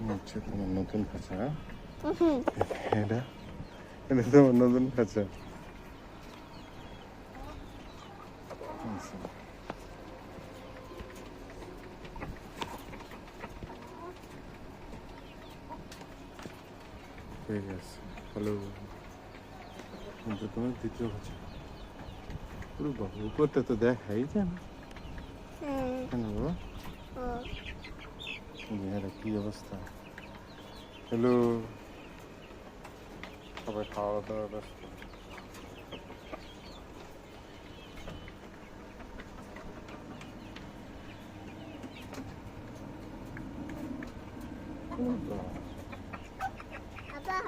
আচ্ছা, তোমার নতুন খাঁচা? এটা এটা তোমার নতুন খাঁচা? আচ্ছা, ঠিক আছে। হ্যালো, কিন্তু তোমার দ্বিতীয় খাঁচা পুরো বাবু উপরটা তো দেখাই যায় না কেন বাবা? এটা কি অবস্থা? হ্যালো, সবাই খাওয়া দাওয়া ব্যস্ত।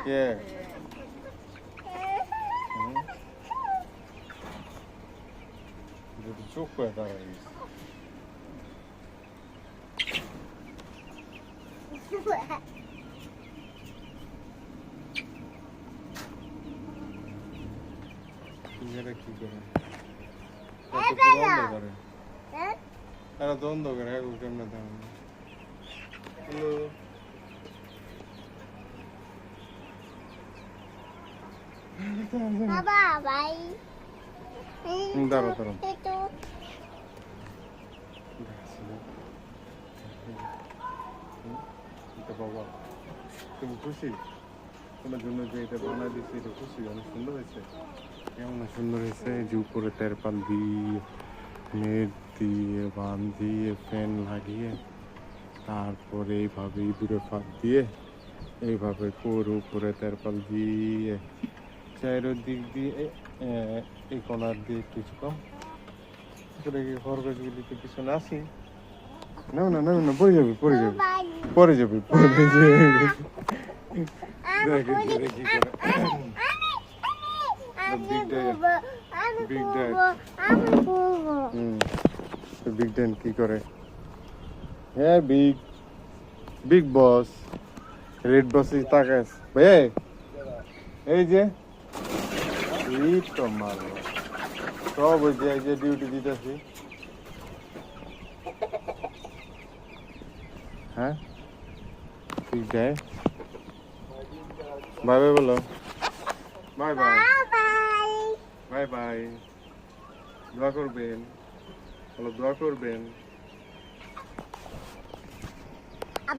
কে? চোখ করে দাঁড়াই কি করে? এরা দ্বন্দ্ব করে কেমনে দাঁড়ানো? হ্যালো, বাবা ভাই দাঁড়ো দাঁড়ো। বাবা, তুমি খুশি? তোমার জন্য যে এটা বানা দিচ্ছি এটা খুশি? অনেক সুন্দর হয়েছে। কেমন সুন্দর হয়েছে! যে উপরে তেরপাল দিয়ে, নেট দিয়ে, বান দিয়ে, ফ্যান লাগিয়ে, তারপরে এইভাবে ইঁদুরে ফাঁক দিয়ে, এইভাবে উপরে তেরপাল দিয়ে, চারিদিক দিয়ে, এই কোনার দিয়ে কিছু কম করে খরগোশগুলিতে পিছনে আসি। না না না না, পড়ে যাবে পড়ে যাবে পড়ে যাবে পড়ে যাবে। দেখি কি করে। বিগ ড্যান কি করে? হ্যাঁ, বিগ বিগ বস, রেড বস তাকাস ভাই, এই যে এই তো মারো সব ওই যে ডিউটি দিতেছি। হ্যাঁ, ঠিক আছে, বাই বাই বলো। Bye bye bye bye. দোয়া করবেন, বলো দোয়া করবেন।